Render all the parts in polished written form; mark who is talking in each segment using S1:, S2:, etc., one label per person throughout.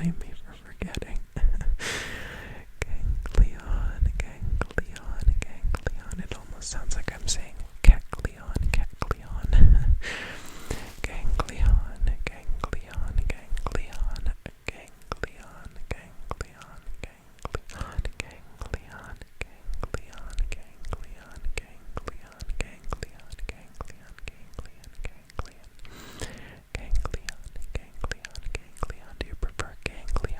S1: blame me for forgetting. Ganglion, ganglion, ganglion. It almost sounds like I'm saying cacleon, cacleon. Ganglion, ganglion, ganglion, ganglion, ganglion, ganglion, ganglion, ganglion, ganglion, ganglion, ganglion, ganglion, ganglion, ganglion, ganglion, ganglion. Do you prefer ganglion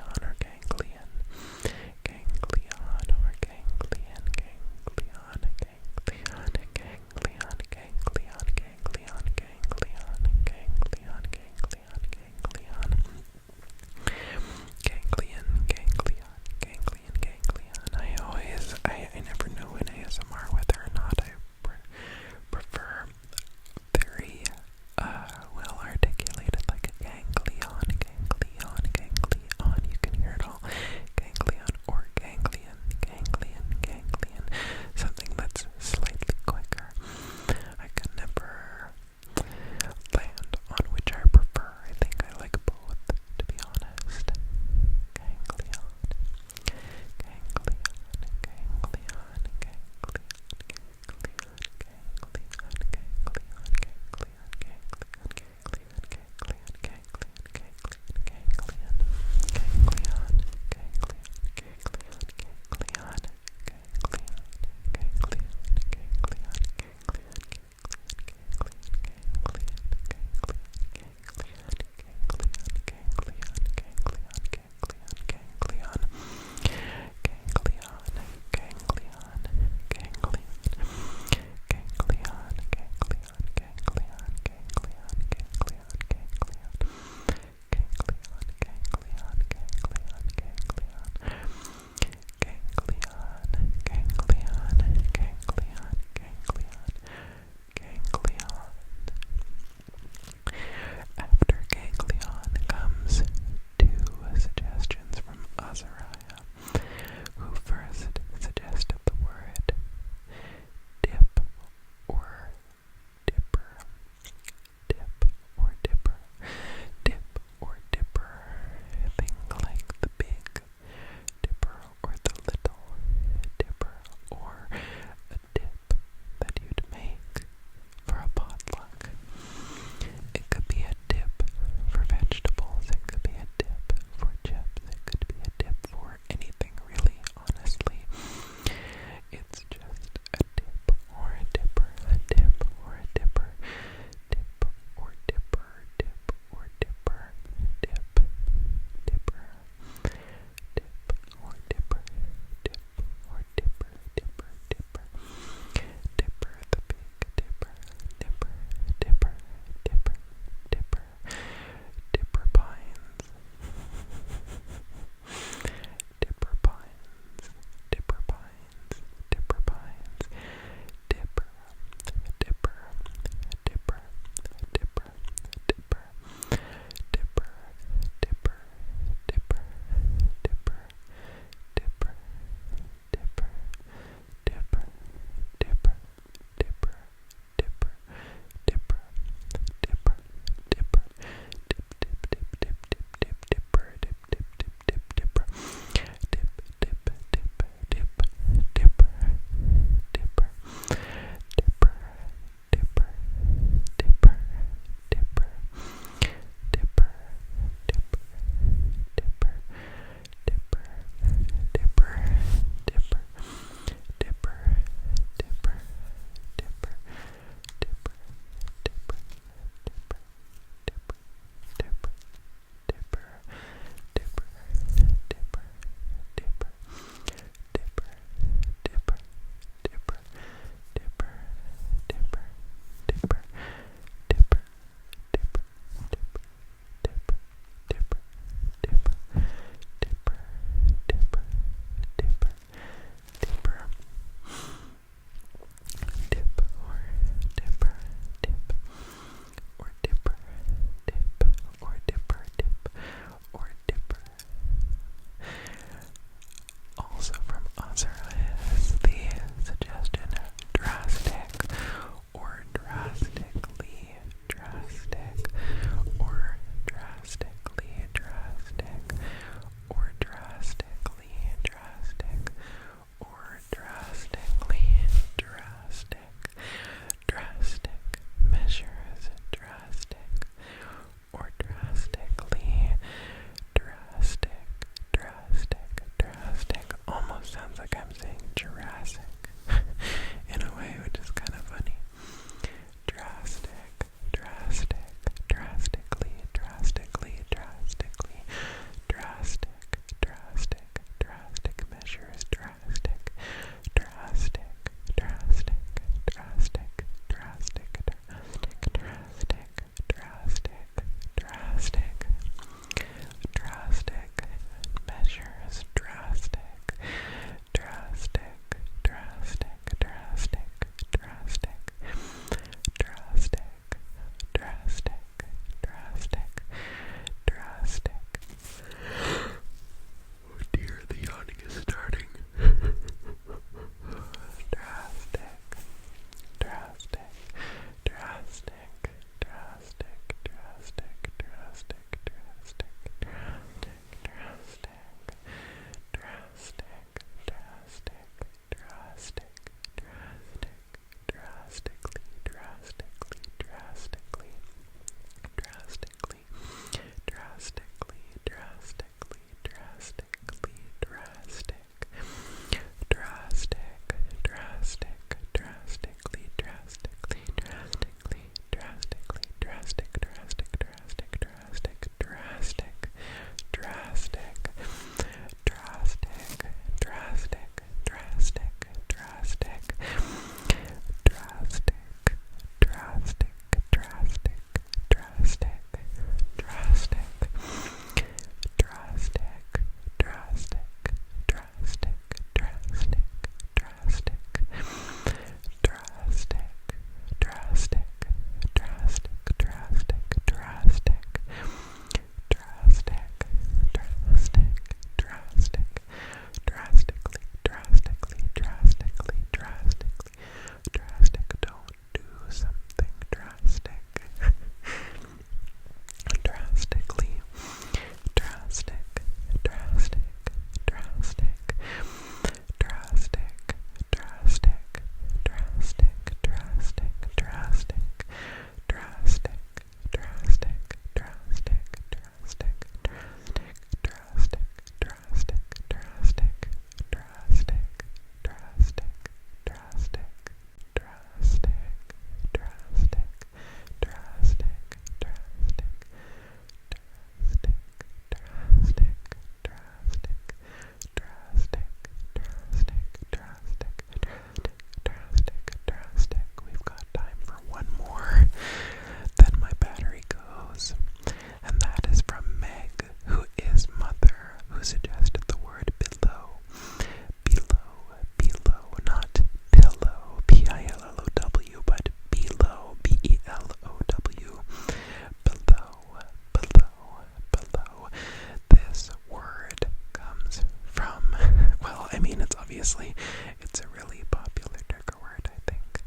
S1: obviously it's a really popular trigger word, I think.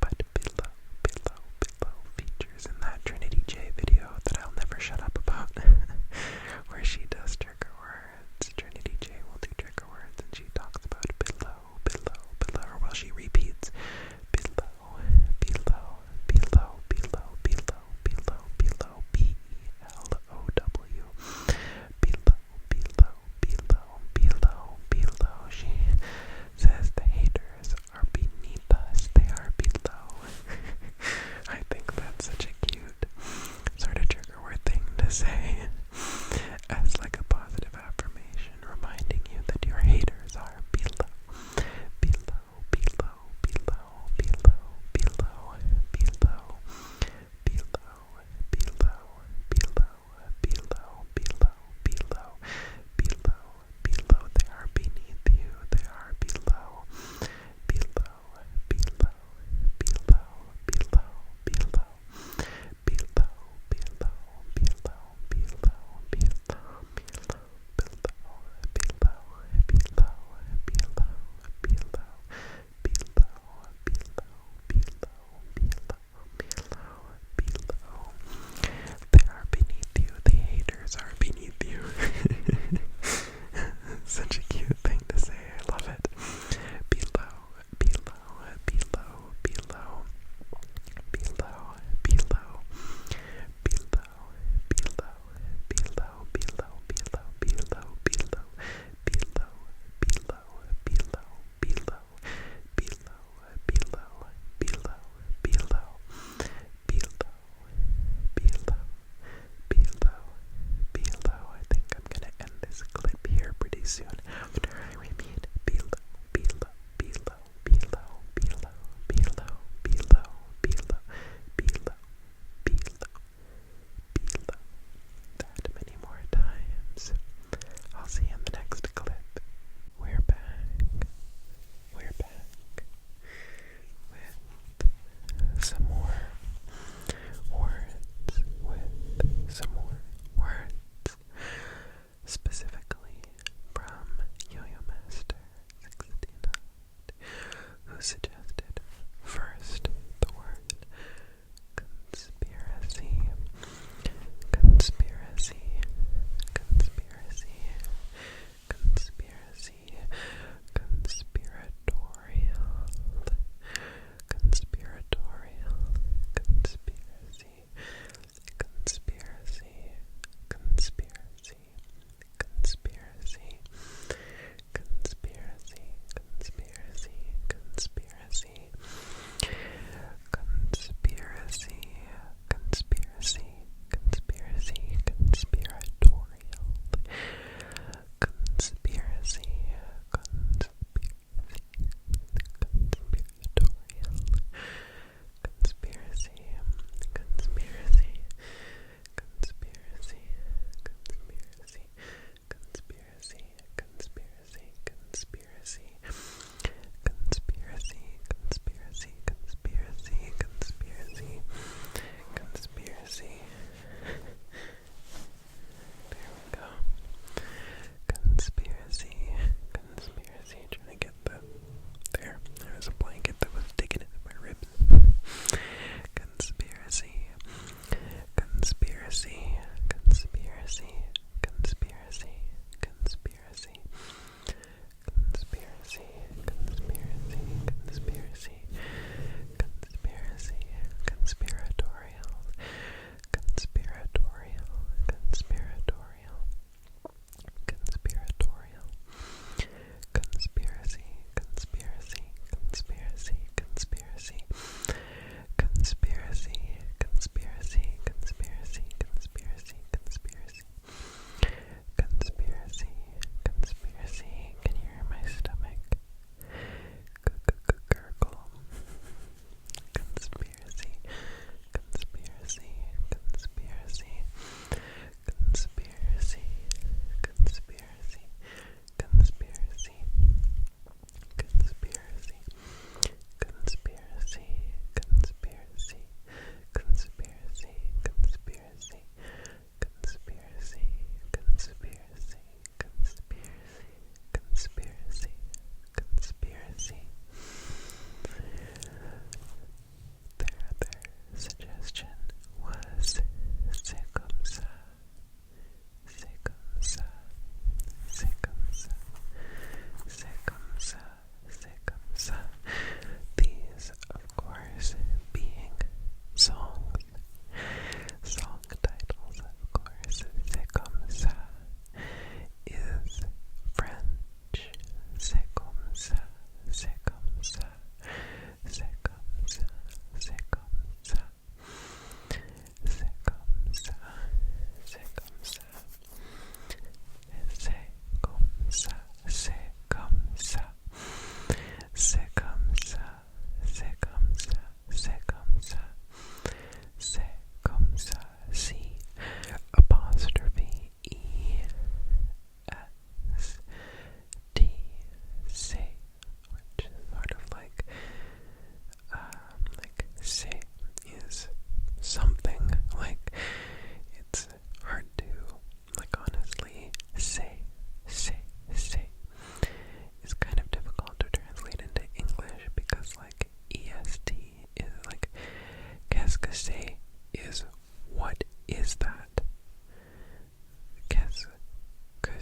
S1: But below features in that Trinity J video that I'll never shut up about, where she does trigger words. Trinity J will do trigger words, and she talks about below, or well, she repeats below, B-E-L-O-W. Below. She says the haters are beneath us, they are below. I think that's such a cute sort of trigger word thing to say as like a positive affirmation, reminding you that your haters are below. They are beneath you, they are below. They are beneath you, the haters are beneath you. Such a cute thing to say, I love it. Below. I think I'm gonna end this clip here pretty soon after I repeat below. That many more times. I'll see you in the next clip. We're back with some more words, specifically from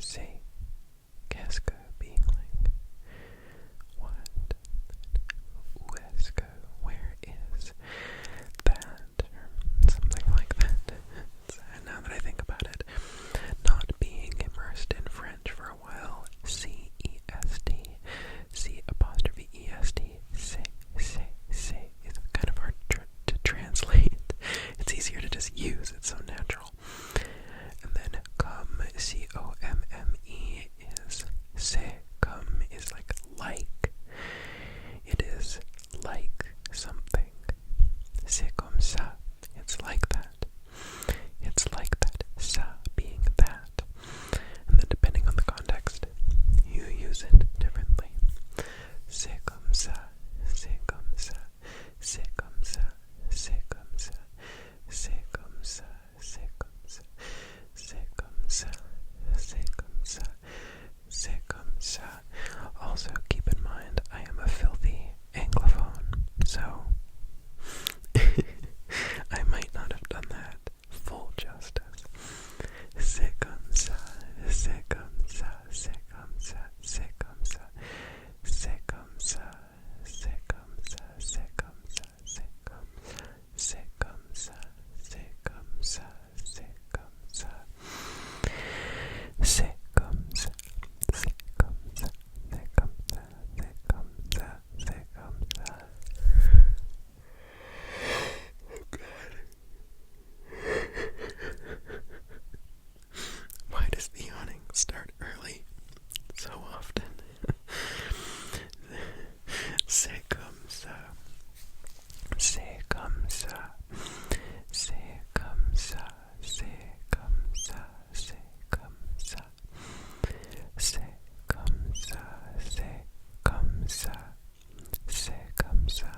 S1: say, qu'est-ce que, being like, what, où est-ce que, where is that, or something like that. Now that I think about it, not being immersed in French for a while, C-E-S-T, C'-E-S-T, say, is kind of hard to translate. It's easier to just use, it's so natural. And then come, C-O-M-M-E, is c'est comme, is like. It is like something. C'est comme ça. It's like that. It's like that. Ça being that. And then depending on the context, you use it differently. C'est comme ça. C'est comme ça. C'est comme ça. C'est comme ça. C'est comme ça. C'est comme ça. C'est comme ça. C'est comme ça. C'est comme ça. Also, keep in mind, I am a filthy Anglophone, so I might not have done that full justice. C'est comme ça. C'est comme ça. C'est comme ça. C'est comme ça. C'est comme ça. C'est comme ça. C'est comme ça. C'est comme ça. C'est comme ça. C'est comme ça. C'est comme ça. C'est comme ça. C'est comme ça. C'est comme ça. C'est comme ça. C'est comme ça. Oh God. Why does the yawning start early so often? C'est comme ça. C'est comme ça. C'est comme ça. C'est comme ça. C'est comme ça. C'est comme ça. C'est comme ça. C'est comme ça.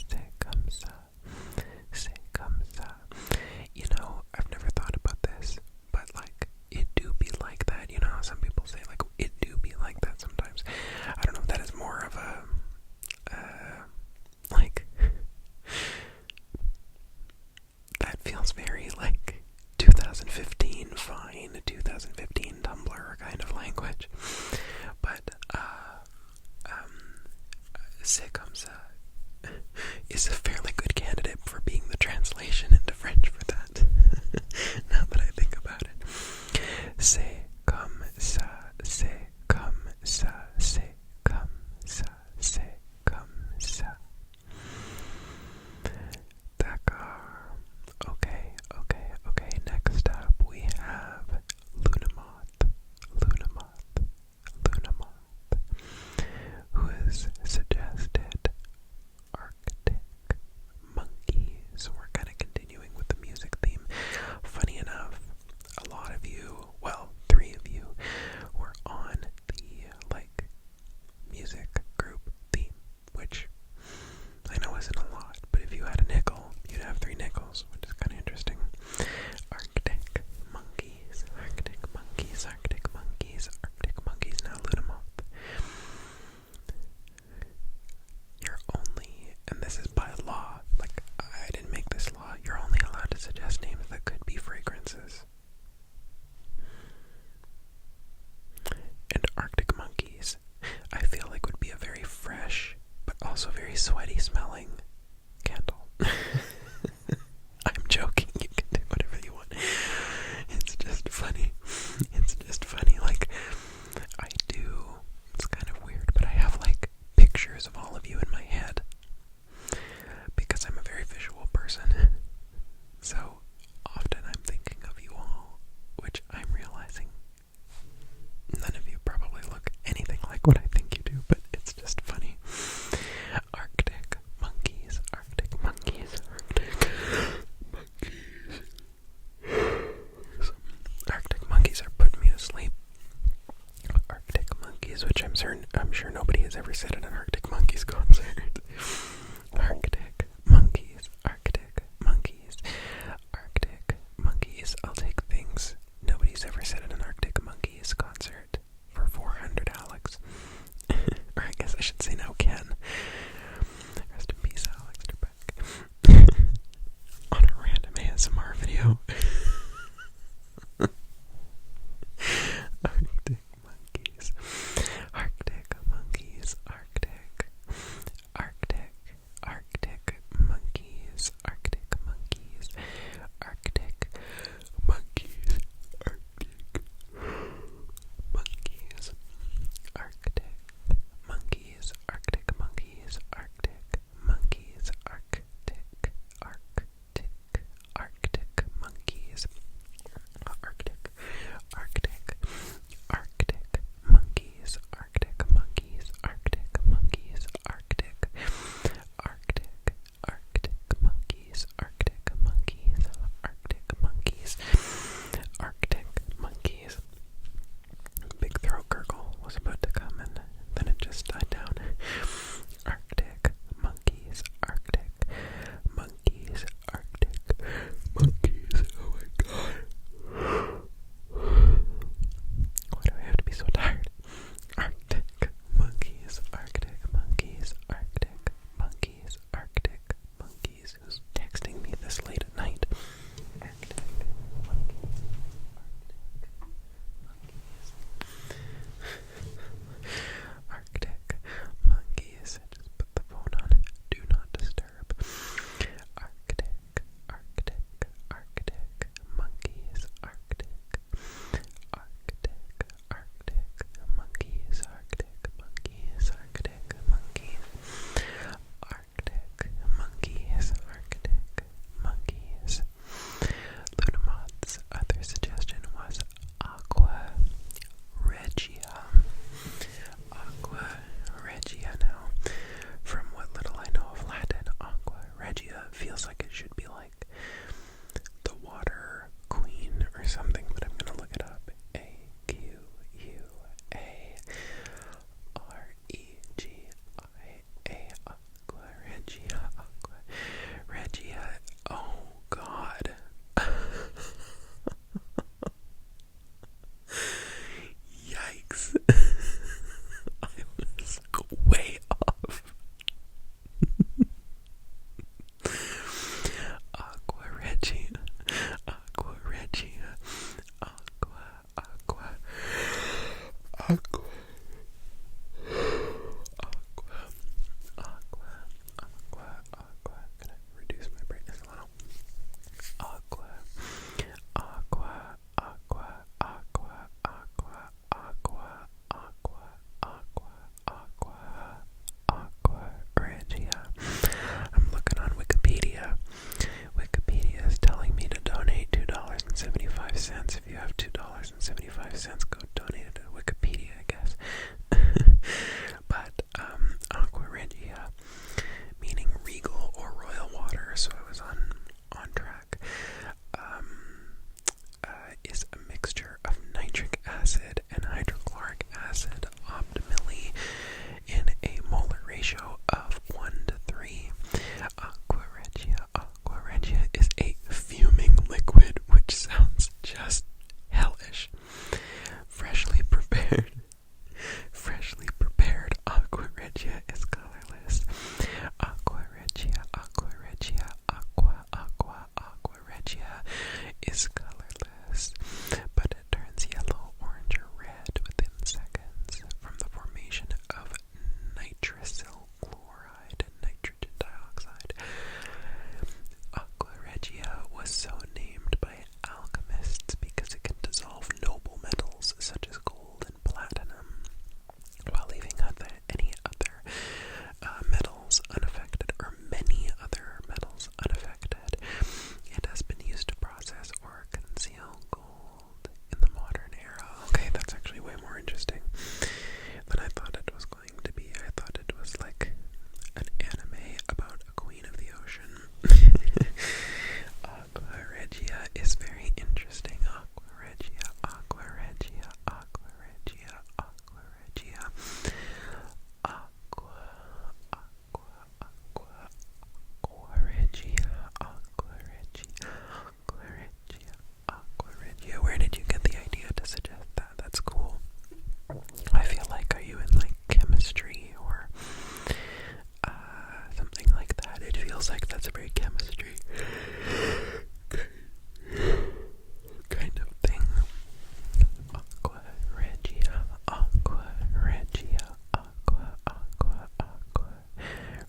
S1: C'est comme ça. C'est comme ça. You know, I've never thought about this, but like, it do be like that. You know how some people say, like, it do be like that sometimes. I don't know if that is more of a, like, that feels very, like, 2015 Vine, 2015 Tumblr kind of language. But, c'est comme ça is a fairly good candidate for being the translation into French for that. Now that I think about it. C'est comme ça, c'est comme ça, c'est comme ça, c'est comme ça. D'accord. Okay. Next up we have Lunamoth, who has suggested Arctic Monkeys. We're kind of continuing with the music theme. Funny enough, a lot of you, well, 3 of you, were on the, like, music group theme, which I know isn't a lot, but if you had a nickel, you'd have 3 nickels, which is kind of interesting. Arctic Monkeys, Arctic Monkeys, Arctic Monkeys, Arctic Monkeys, now Lunamoth. You're only, and this is by law, like, I didn't make this law, you're only allowed to suggest names that could be fragrances. And Arctic Monkeys, I feel like would be a very fresh, but also very sweaty smelling candle. I'm joking, you can do whatever you want. It's just funny. Like, I do, it's kind of weird, but I have, like, pictures of all of you in my head. Because I'm a very visual person. So, often I'm thinking of you all, which I'm realizing none of you probably look anything like what I think you do, but it's just funny. Arctic Monkeys, Arctic Monkeys, Arctic Monkeys. Arctic Monkeys are putting me to sleep. Arctic Monkeys, which I'm sure nobody has ever said at an Arctic Monkeys concert. Arctic Monkeys, Arctic Monkeys, Arctic Monkeys. I'll take things nobody's ever said at an Arctic Monkeys concert for 400 Alex. Or I guess I should say now Ken. Rest in peace, Alex. You're back. On a random ASMR video. Aqua. Aqua. Aqua. Aqua. Aqua. Gonna reduce my brightness a little. Aqua. Aqua. Aqua. Aqua. Aqua. Aqua. Aqua. Aqua. Aqua. Aqua Regia. I'm looking on Wikipedia. Wikipedia is telling me to donate $2.75. If you have $2.75, go donate it to Wikipedia, I guess. But Aqua Regia, meaning regal or royal water, so I was on track, is a mixture of nitric acid and hydrochloric acid optimally in a molar ratio of 1:3. Aqua Regia is a fuming liquid, which sounds just hellish. Freshly prepared Aqua Regia is colorless. Aqua Regia is colorless, but it turns yellow, orange, or red within seconds from the formation of nitrosyl chloride and nitrogen dioxide. Aqua Regia was so named by alchemists because it can dissolve noble metals such as gold and platinum, while leaving any other metals unaffected, or many other metals unaffected. It has been used to process or conceal gold in the modern era. Okay, that's actually way more interesting than I thought it was going to be. I thought it was like an anime about a queen of the ocean. Aqua Regia is very interesting. Aqua Regia. Aqua Regia. Aqua Regia. Aqua Regia. Aqua Regia. Aqua Regia. Aqua Regia. Where did you get the idea to suggest that? That's cool. I feel like, are you in like chemistry or something like that? It feels like that's a very chemistry kind of thing. Aqua Regia. Aqua Regia. Aqua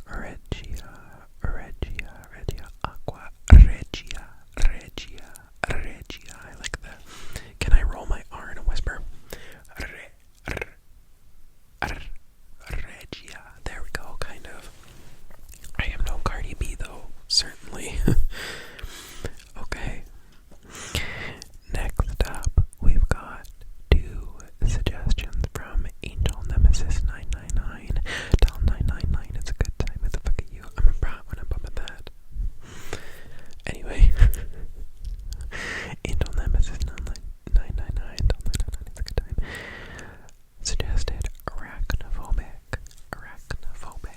S1: Regia. Aqua Regia. I like that. Can I roll my R in a whisper? Regia. There we go, kind of. I am no Cardi B though, certainly. Okay. Next up, we've got 2 suggestions from Angel Nemesis 999. Tell 999 it's a good time. Who the fuck are you? I'm a brat when I'm bumping that. Anyway. Angel Nemesis 999. Tell 999 it's a good time. Suggested arachnophobic. Arachnophobia.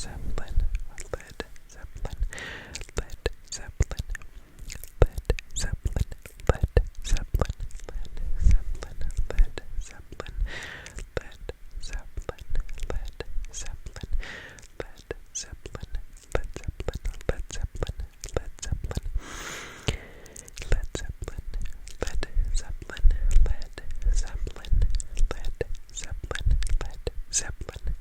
S1: Zeppelin, Led Zeppelin, Led Zeppelin, Led Zeppelin, Led Zeppelin, Led Zeppelin, Led Zeppelin, Led Zeppelin, Led Zeppelin, Led Zeppelin, Led Zeppelin, Led Zeppelin, Led Zeppelin, Led Zeppelin, Led Zeppelin, Led Zeppelin, Led Zeppelin, Led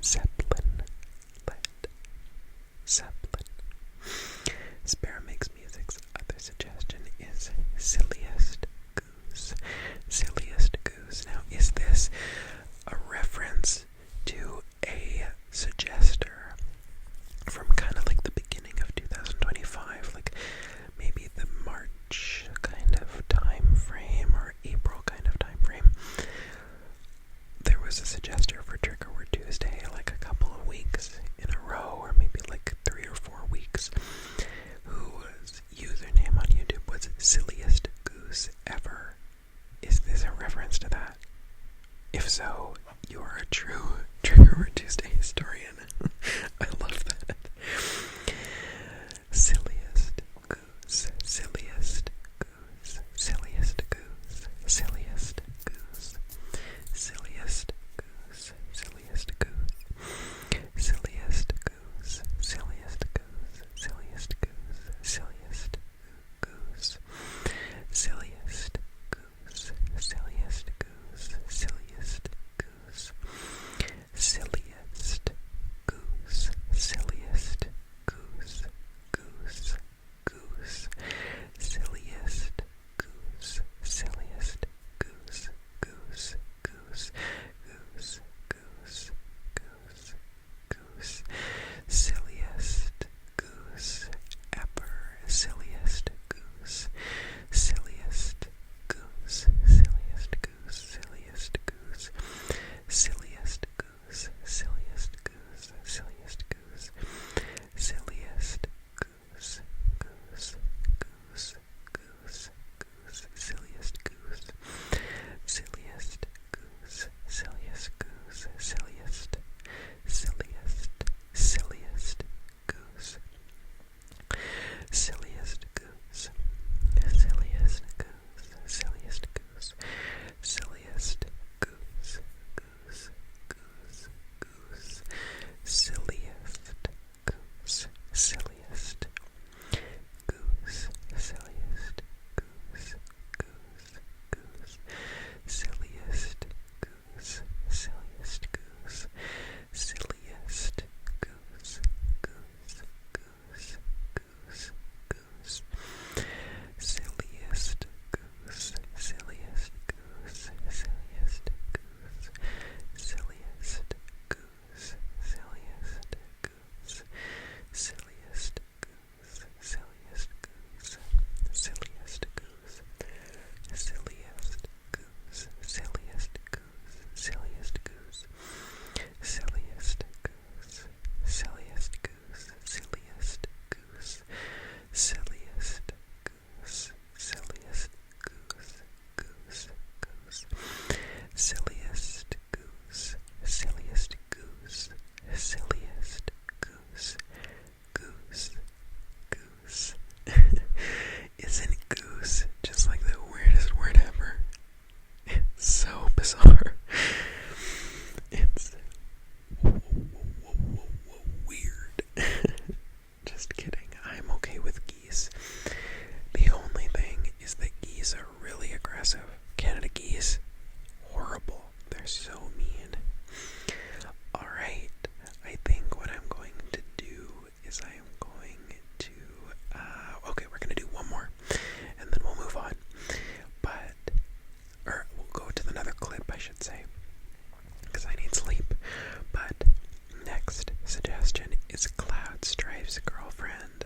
S1: Zeppelin, Zeppelin. Spare Makes Music's other suggestion is Silliest Goose. Silliest Goose. Now, is this a reference to a suggester from kind of like the beginning of 2025? Like maybe the March kind of time frame or April kind of time frame? There was a suggester for Trigger Word Tuesday like a couple of weeks in a row, or maybe like 3 or 4 weeks, whose username on YouTube was Silliest Goose Ever. Is this a reference to that? If so, you are a true Trigger Word Tuesday historian. I love that. Silliest Goose, Silliest Goose, Silliest Goose, Silliest Goose, Silliest Goose, Silliest Goose, Silliest Goose, Silliest Goose, Silliest Goose, Silliest Goose, Silliest Goose, Silliest Goose, Silliest Goose, Silliest Goose, Silliest Goose, Goose, Goose, Silliest Goose, Silliest Goose, Goose, Goose, Goose, Goose, Goose, Goose, Silliest Goose Ever, Silliest Goose, Silliest Goose, Silliest Goose, Silliest Goose, Silliest Goose, Silliest Goose, Silliest Goose, Silliest Goose, Goose, Goose, Goose, Goose, Silliest Goose, Silliest Goose, Silliest Goose, Silliest, Silliest, Silliest Goose, Silliest Goose, Silliest Goose, Silliest Goose, Silliest Goose, Goose, Goose, Goose, Silliest Goose, Silliest Goose, Silliest Goose, Goose, Goose, Silliest Goose, Silliest Goose, Silliest Goose, Goose, Goose, Goose, Goose, Silliest Goose, Silliest Goose, Silliest Goose, Silliest Goose, Silliest Goose, Silliest Goose, Silliest Goose, Silliest Goose, Silliest Goose, Silliest Goose, Silliest Goose, Silliest Goose, Silliest Goose, Silliest Goose, Silliest Goose, Silliest Goose, Goose, Goose, Silliest Goose, Silliest Goose, Silliest Goose, Goose, Goose. Isn't goose just like the weirdest word ever? It's so bizarre. It's weird. Just kidding. I'm okay with geese. The only thing is that geese are really aggressive. Canada geese, horrible. They're so mean. Alright, I think what I'm going to do is I am going to, okay, we're going to do one more, and then we'll move on. Or we'll go to another clip, I should say, because I need sleep. But next suggestion is Cloud Strife's girlfriend,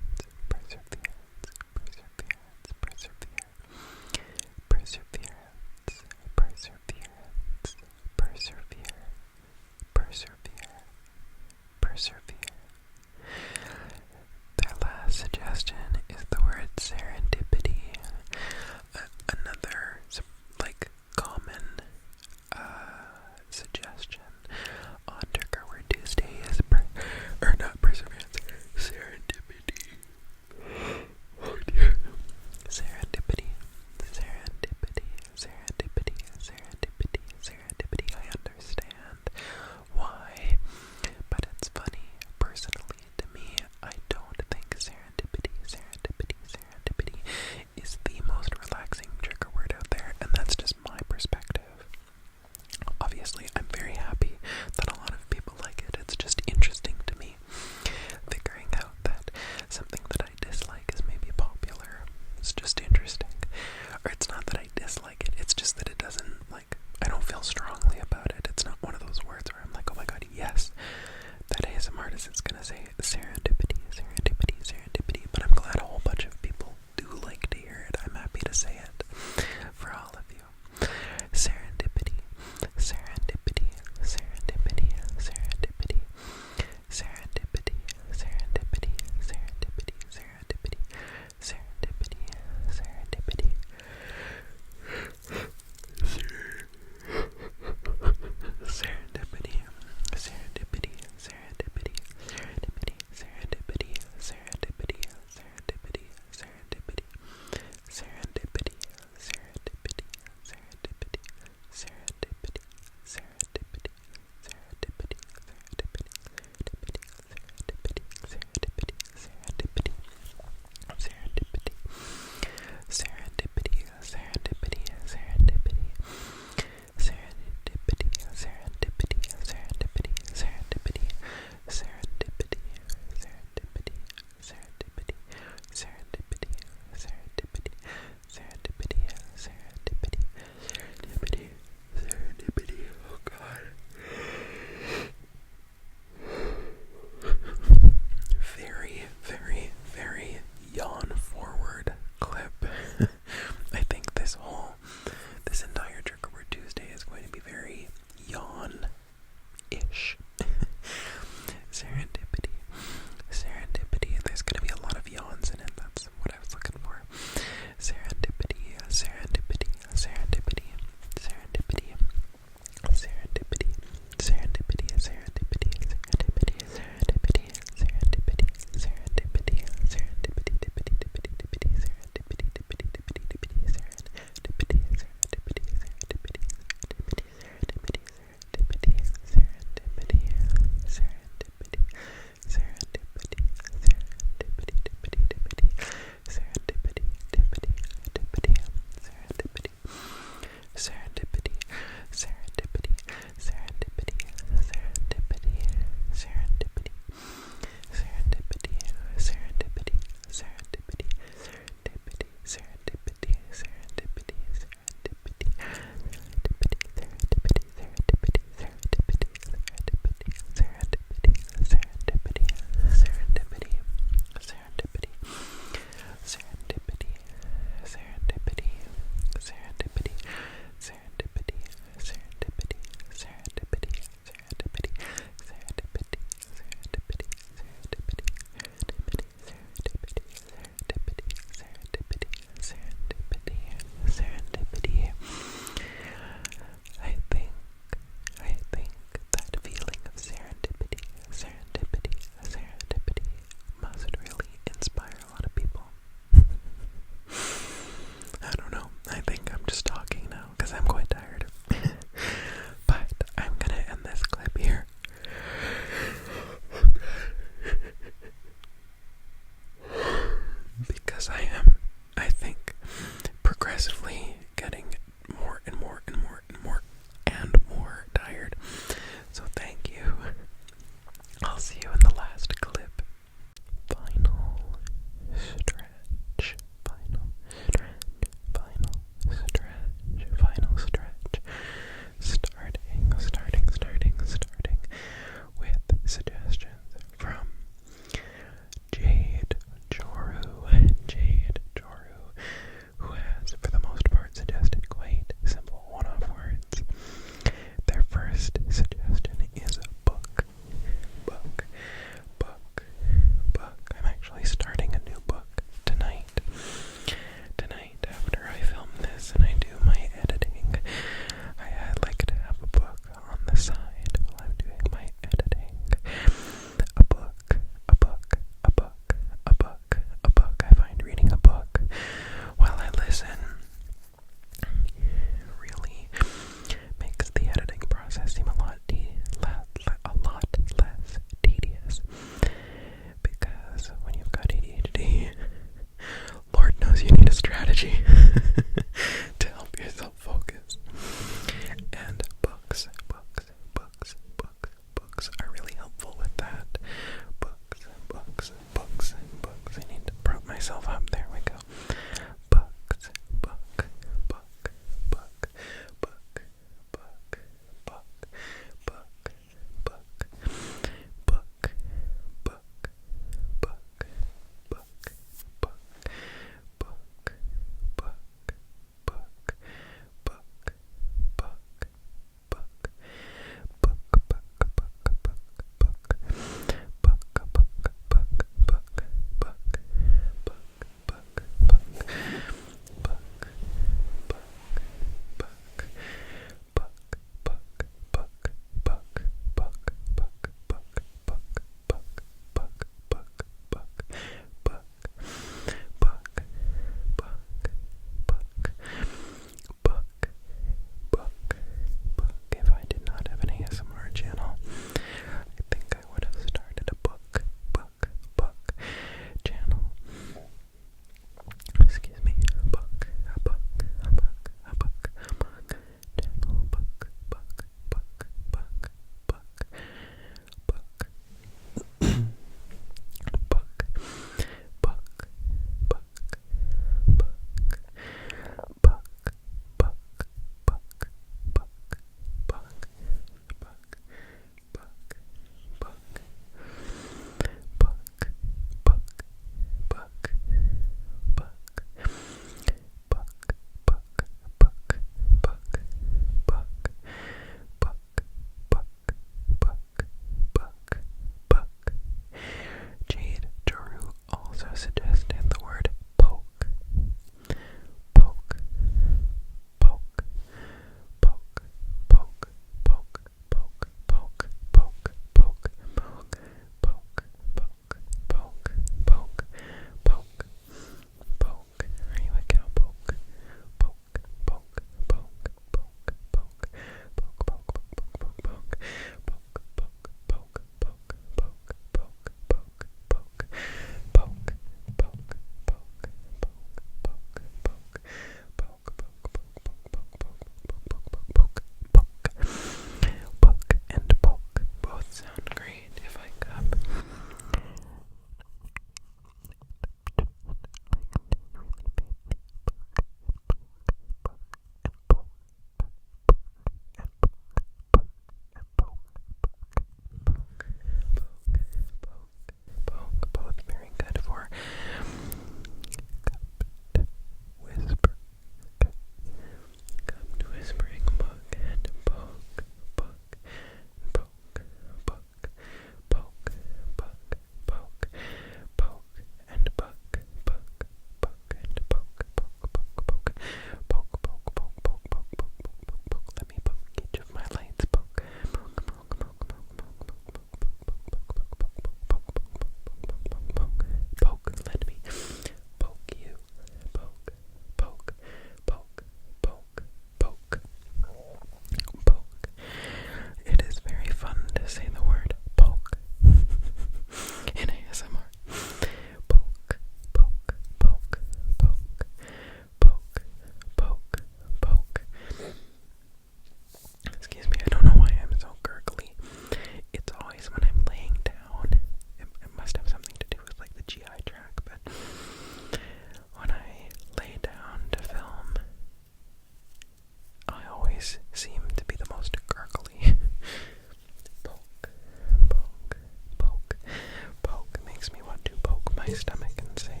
S1: my stomach and say,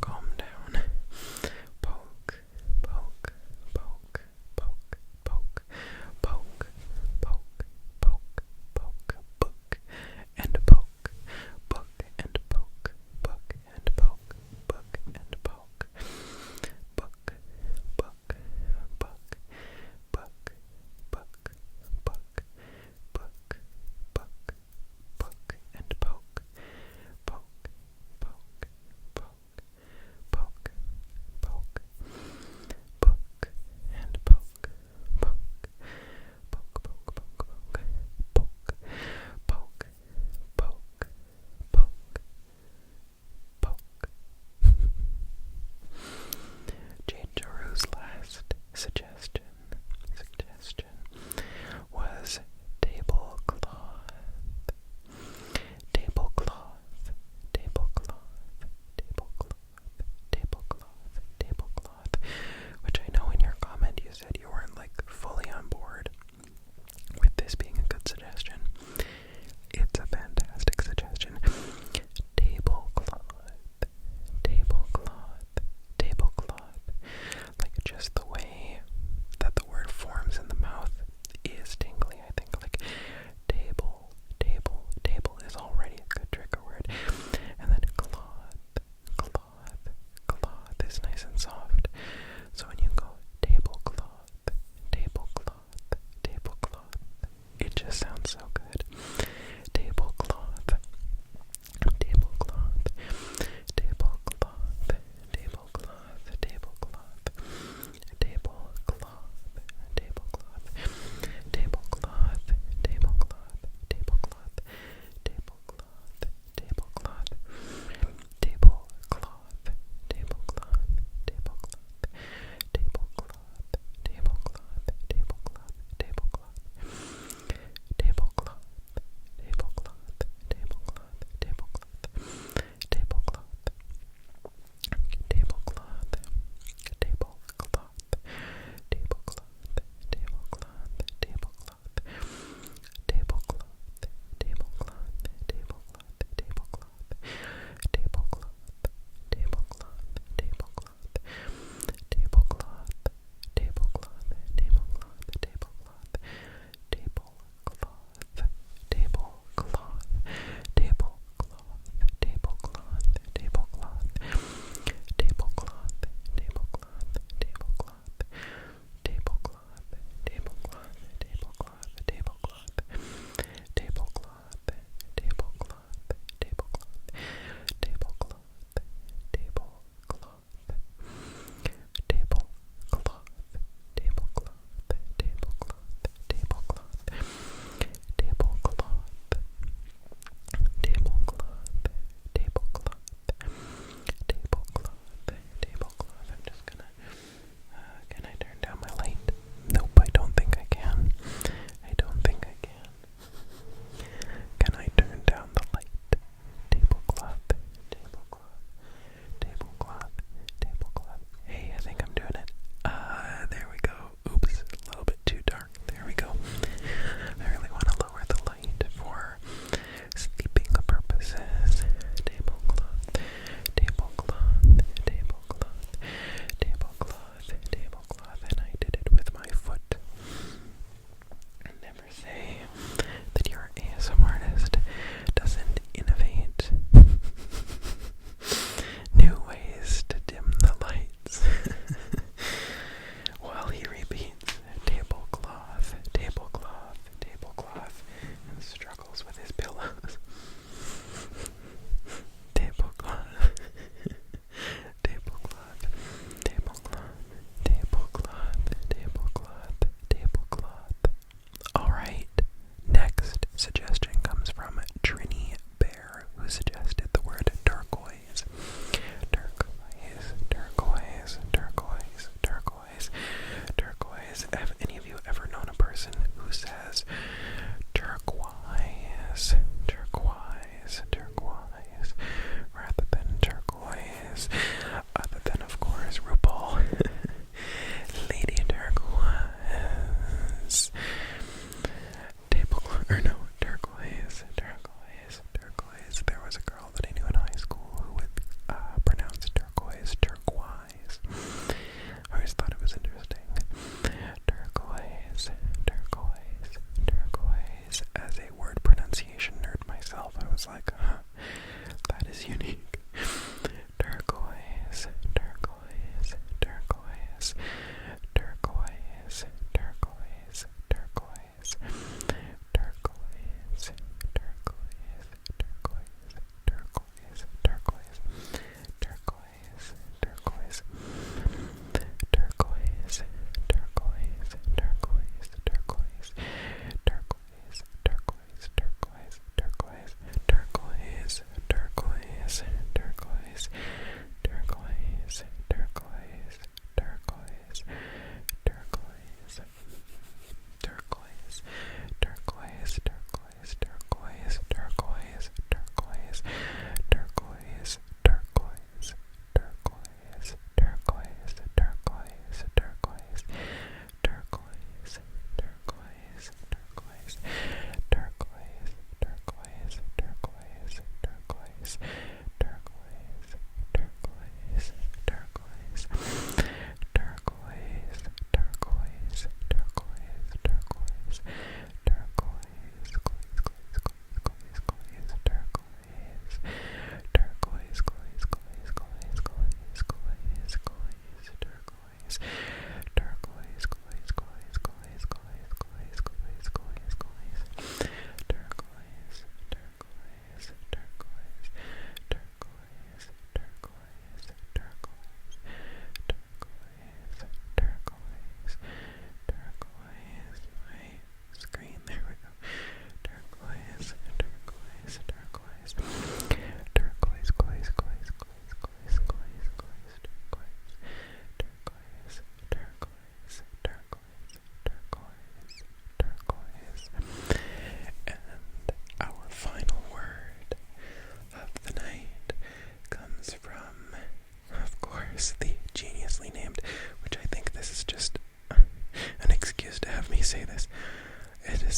S1: calm down. Poke, poke, poke, poke, poke, poke, poke, poke, poke, book, and poke, book, and poke, book, and poke, book, and poke, book, book, book, book, book, book, book, book, book, and poke, poke, poke,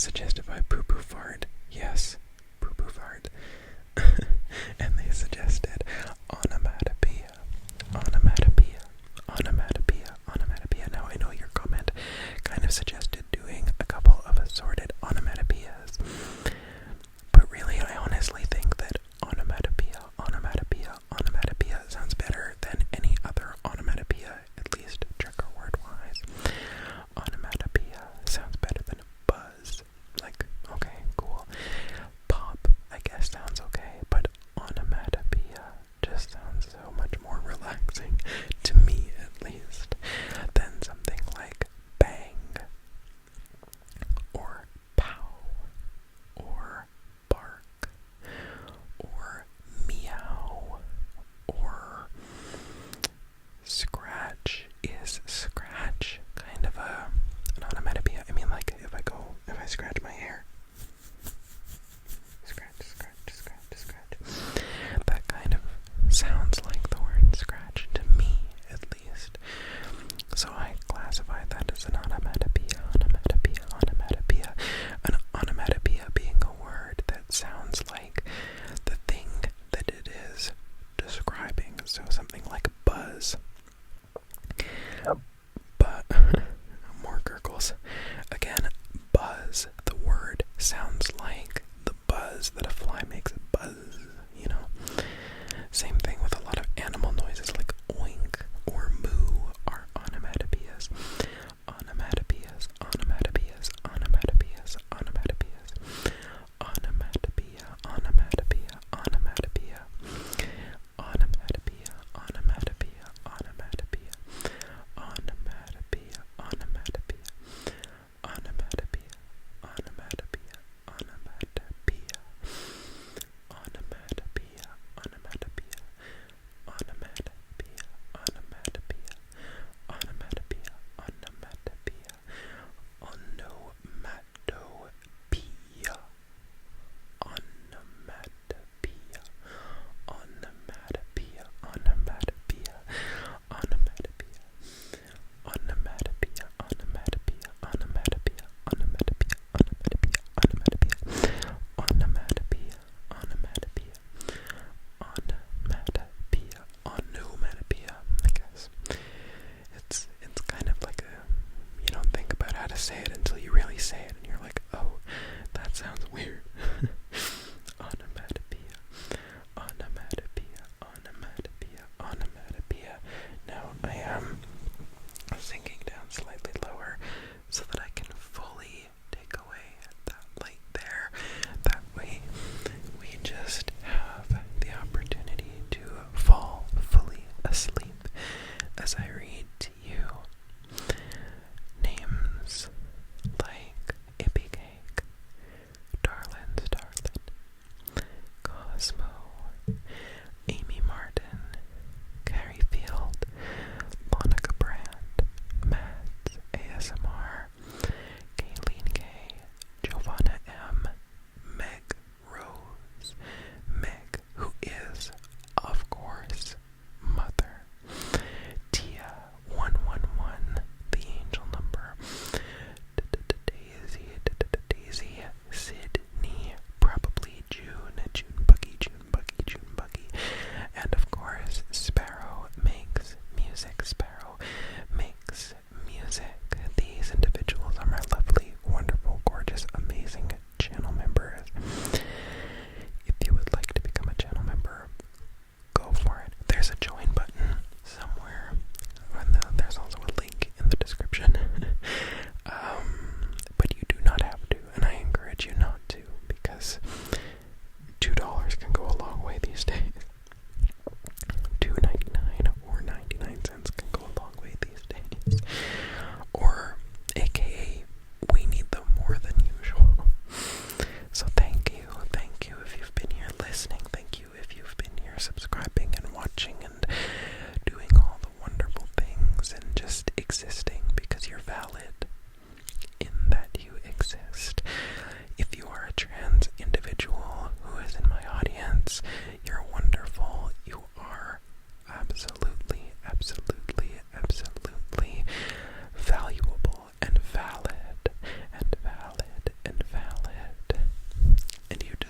S1: suggested by Poo Poo Fart. Yes, Poo Poo Fart. And they suggested onomatopoeia, onomatopoeia, onomatopoeia, onomatopoeia. Now I know your comment kind of suggested doing a couple of assorted onomatopoeias, but really I honestly think that onomatopoeia, onomatopoeia, onomatopoeia sounds better than any other onomatopoeia, at least trigger word wise. Onomatopoeia sounds better than buzz. Like, okay, cool. Pop, I guess, sounds okay, but onomatopoeia just sounds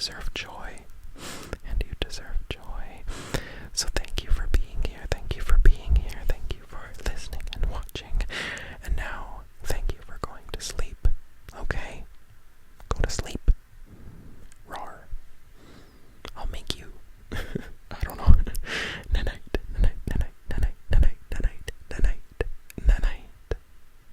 S1: deserve joy.